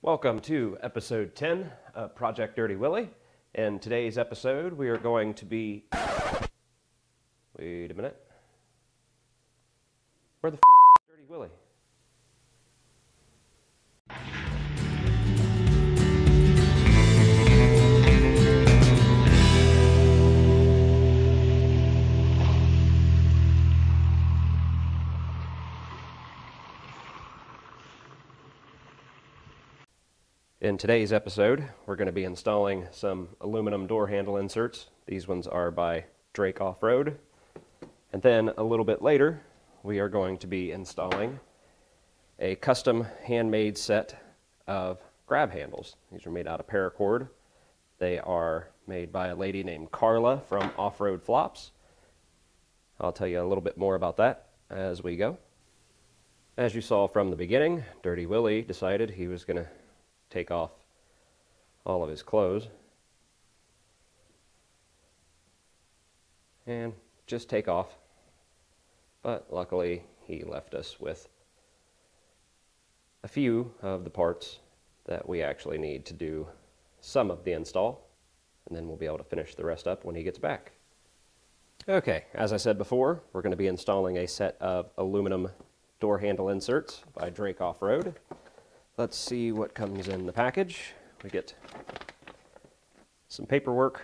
Welcome to episode 10 of Project Dirty Willie. In today's episode, we are going to be... Wait a minute. Where the f*** is Dirty Willie? In today's episode, we're going to be installing some aluminum door handle inserts. These ones are by Drake Off-Road. And then a little bit later, we are going to be installing a custom handmade set of grab handles. These are made out of paracord. They are made by a lady named Karla from Off-Road Flops. I'll tell you a little bit more about that as we go. As you saw from the beginning, Dirty Willie decided he was going to take off all of his clothes and just take off, but luckily he left us with a few of the parts that we actually need to do some of the install, and then we'll be able to finish the rest up when he gets back. Okay, as I said before, we're going to be installing a set of aluminum door handle inserts by Drake Off-Road. Let's see what comes in the package. We get some paperwork,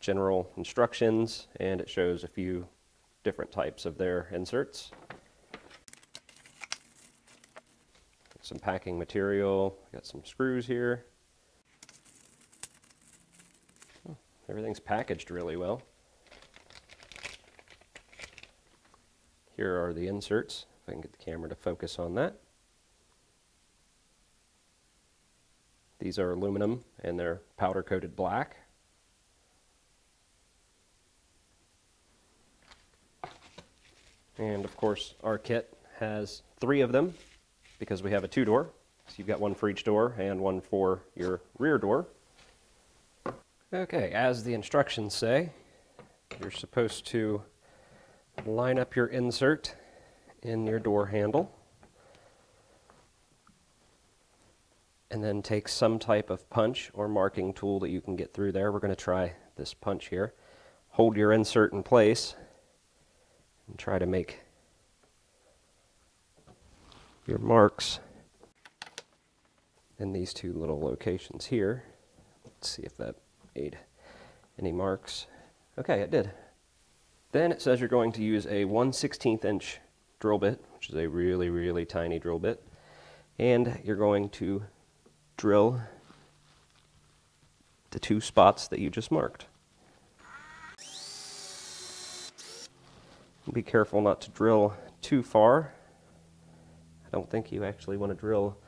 general instructions, and it shows a few different types of their inserts. Some packing material, got some screws here. Oh, everything's packaged really well. Here are the inserts, if I can get the camera to focus on that. These are aluminum and they're powder coated black. And of course our kit has 3 of them because we have a 2-door. So you've got one for each door and one for your rear door. Okay, as the instructions say, you're supposed to line up your insert in your door handle, and then take some type of punch or marking tool that you can get through there. We're going to try this punch here. Hold your insert in place and try to make your marks in these 2 little locations here. Let's see if that made any marks. Okay, it did. Then it says you're going to use a 1/16 inch drill bit, which is a really, really tiny drill bit, and you're going to drill the 2 spots that you just marked. Be careful not to drill too far. I don't think you actually want to drill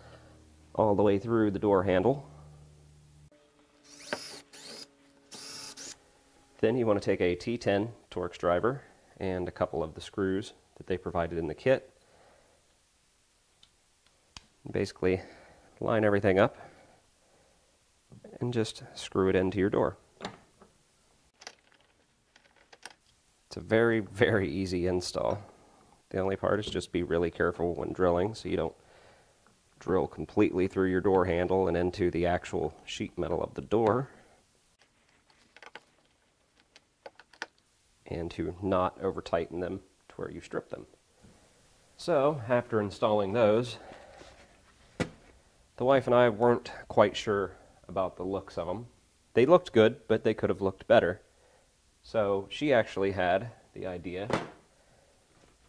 all the way through the door handle. Then you want to take a T10 Torx driver and a couple of the screws that they provided in the kit. Basically line everything up and just screw it into your door. It's a very, very easy install. The only part is just be really careful when drilling so you don't drill completely through your door handle and into the actual sheet metal of the door, and to not over tighten them to where you strip them. So after installing those, the wife and I weren't quite sure about the looks of them. They looked good, but they could have looked better. So she actually had the idea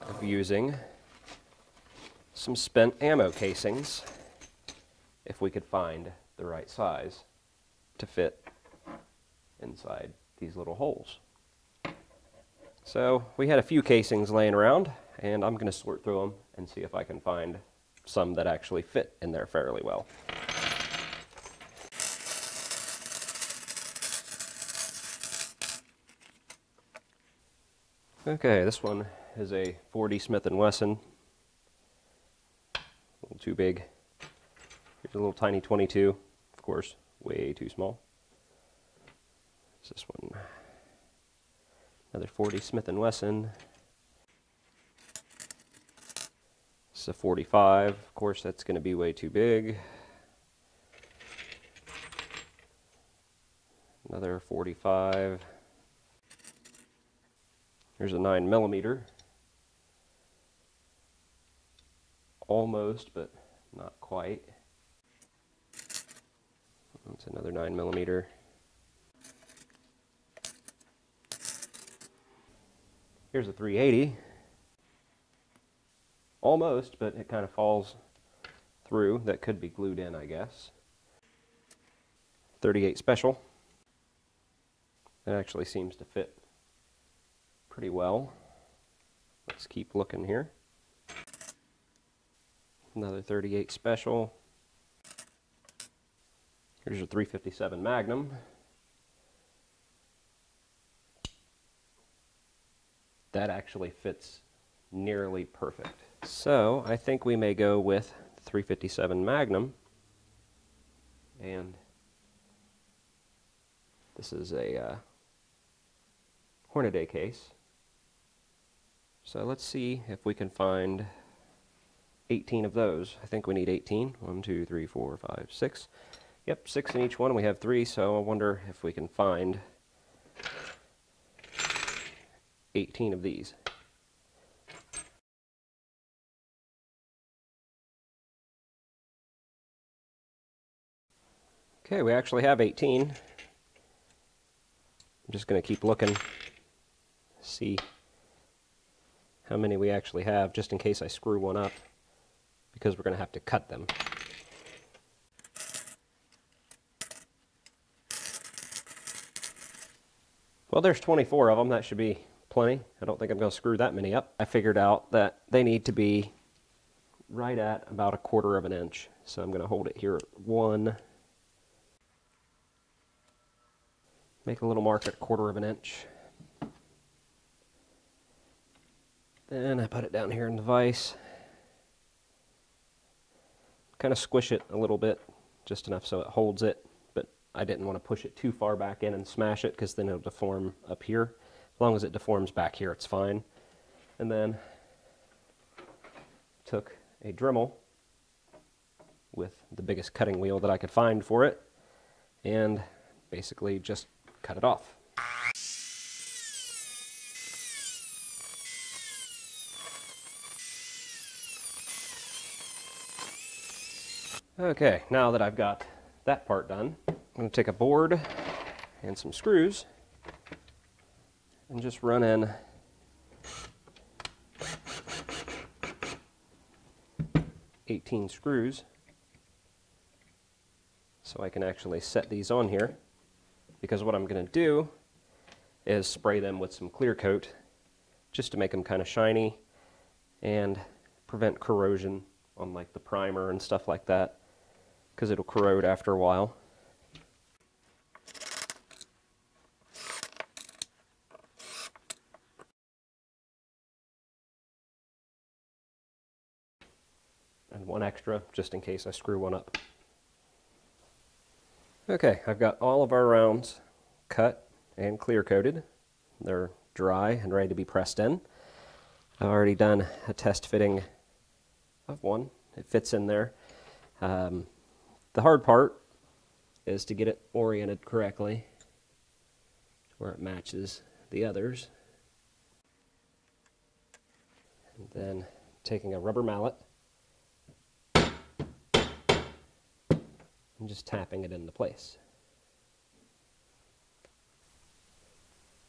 of using some spent ammo casings, if we could find the right size to fit inside these little holes. So we had a few casings laying around, and I'm going to sort through them and see if I can find some that actually fit in there fairly well. Okay, this one is a 40 Smith & Wesson. A little too big. Here's a little tiny 22, of course, way too small. This one, another 40 Smith & Wesson. This is a 45. Of course, that's going to be way too big. Another 45. Here's a 9mm. Almost, but not quite. That's another 9mm. Here's a 380. Almost, but it kind of falls through. That could be glued in, I guess. 38 special. It actually seems to fit pretty well. Let's keep looking here. Another 38 special. Here's a 357 Magnum. That actually fits nearly perfect. So I think we may go with the 357 Magnum. And this is a Hornady case. So let's see if we can find 18 of those. I think we need 18. 1, 2, 3, 4, 5, 6. Yep, 6 in each one. We have 3, so I wonder if we can find 18 of these. Okay, we actually have 18. I'm just going to keep looking, see how many we actually have, just in case I screw one up, because we're going to have to cut them. Well, there's 24 of them. That should be plenty. I don't think I'm going to screw that many up. I figured out that they need to be right at about 1/4 of an inch. So I'm going to hold it here at 1. Make a little mark at 1/4 of an inch. Then I put it down here in the vise. Kind of squish it a little bit, just enough so it holds it. I didn't want to push it too far back in and smash it, because then it'll deform up here. As long as it deforms back here, it's fine. And then took a Dremel with the biggest cutting wheel that I could find for it, and basically just cut it off. Okay, now that I've got that part done, I'm going to take a board and some screws and just run in 18 screws so I can actually set these on here, because what I'm going to do is spray them with some clear coat just to make them kind of shiny and prevent corrosion on like the primer and stuff like that, because it'll corrode after a while. And one extra just in case I screw one up. Okay, I've got all of our rounds cut and clear coated. They're dry and ready to be pressed in. I've already done a test fitting of one. It fits in there. The hard part is to get it oriented correctly to where it matches the others. And then taking a rubber mallet and just tapping it into place.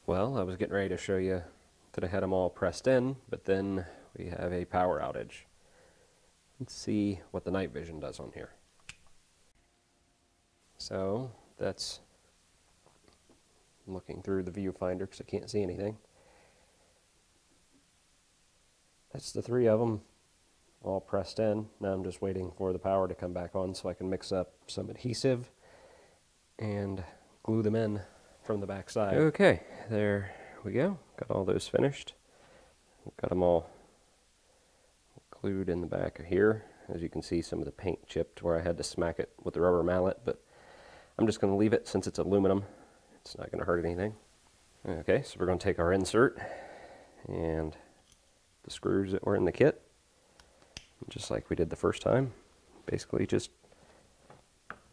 Well, I was getting ready to show you that I had them all pressed in, but then we have a power outage. Let's see what the night vision does on here. So that's looking through the viewfinder because I can't see anything. That's the 3 of them all pressed in. Now I'm just waiting for the power to come back on so I can mix up some adhesive and glue them in from the back side. Okay, there we go. Got all those finished. Got them all glued in the back of here. As you can see, some of the paint chipped where I had to smack it with the rubber mallet, but I'm just going to leave it since it's aluminum. It's not going to hurt anything. Okay, so we're going to take our insert and the screws that were in the kit, just like we did the first time. Basically just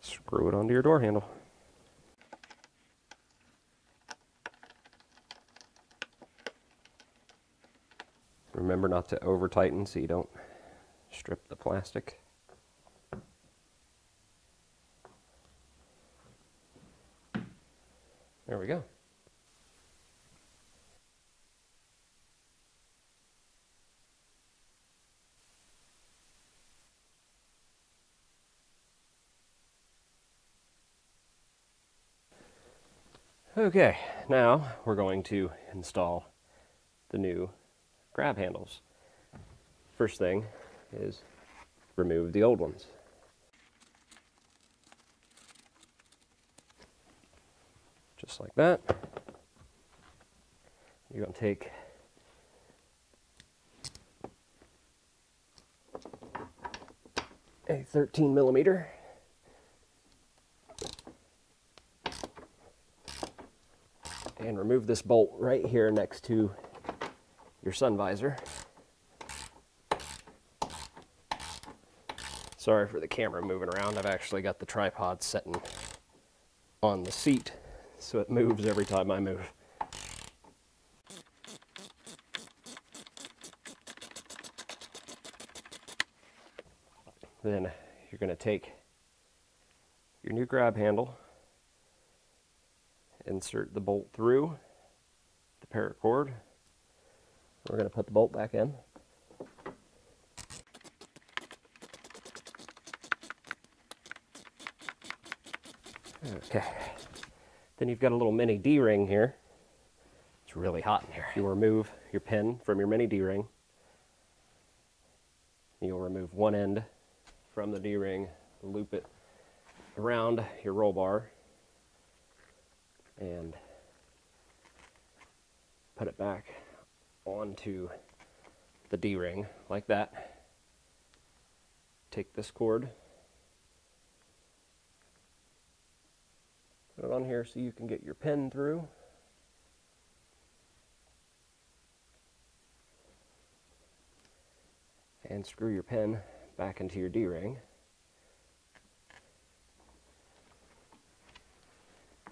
screw it onto your door handle. Remember not to over tighten so you don't strip the plastic. There we go. Okay, now we're going to install the new grab handles. First thing is remove the old ones. Just like that. You're going to take a 13mm and remove this bolt right here next to your sun visor. Sorry for the camera moving around. I've actually got the tripod sitting on the seat so it moves every time I move. Then you're going to take your new grab handle, insert the bolt through the paracord. We're going to put the bolt back in. Okay. Then you've got a little mini D-ring here. It's really hot in here. You'll remove your pin from your mini D-ring. You'll remove one end from the D-ring, loop it around your roll bar, and put it back onto the D-ring like that. Take this cord, put it on here so you can get your pin through. And screw your pin back into your D-ring.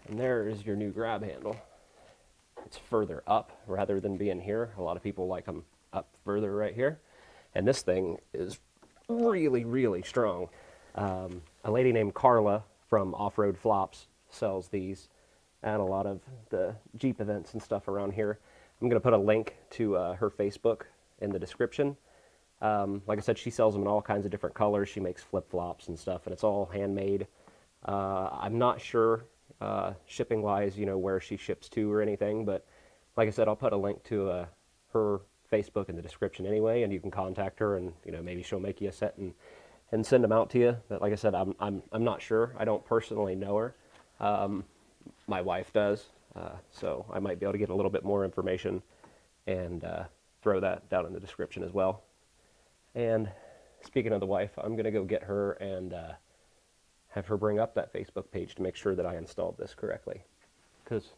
And there is your new grab handle. It's further up rather than being here. A lot of people like them up further right here. And this thing is really, really strong. A lady named Karla from Off-Road Flops sells these at a lot of the Jeep events and stuff around here. I'm going to put a link to her Facebook in the description. Like I said, she sells them in all kinds of different colors. She makes flip-flops and stuff, and it's all handmade. I'm not sure shipping wise, you know, where she ships to or anything, but like I said, I'll put a link to her Facebook in the description anyway, and you can contact her, and you know, maybe she'll make you a set and send them out to you. But like I said, I'm not sure. I don't personally know her. My wife does, so I might be able to get a little bit more information and throw that down in the description as well. And speaking of the wife, I'm gonna go get her and have her bring up that Facebook page to make sure that I installed this correctly, because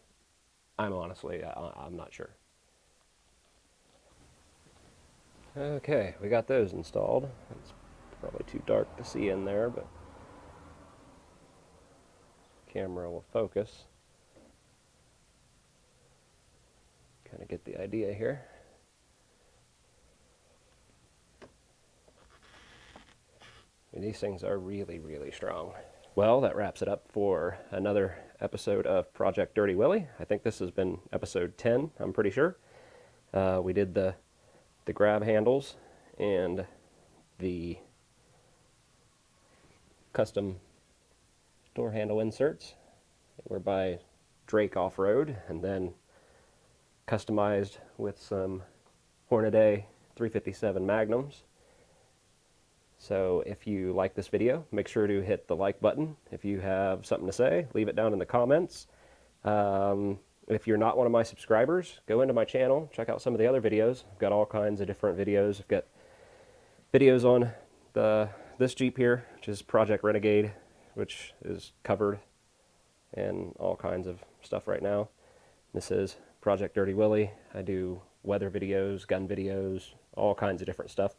I'm honestly, I'm not sure. Okay, we got those installed. It's probably too dark to see in there, but camera will focus. Kind of get the idea here. And these things are really, really strong. Well, that wraps it up for another episode of Project Dirty Willie. I think this has been episode 10, I'm pretty sure. We did the grab handles and the custom door handle inserts. They were by Drake Off-Road, and then customized with some Hornady 357 Magnums. So if you like this video, make sure to hit the like button. If you have something to say, leave it down in the comments. If you're not one of my subscribers, go into my channel, check out some of the other videos. I've got all kinds of different videos. I've got videos on this Jeep here, which is Project Renegade, which is covered and all kinds of stuff right now. This is Project Dirty Willie. I do weather videos, gun videos, all kinds of different stuff.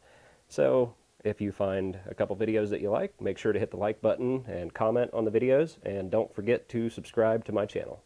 So if you find a couple videos that you like, make sure to hit the like button and comment on the videos, and don't forget to subscribe to my channel.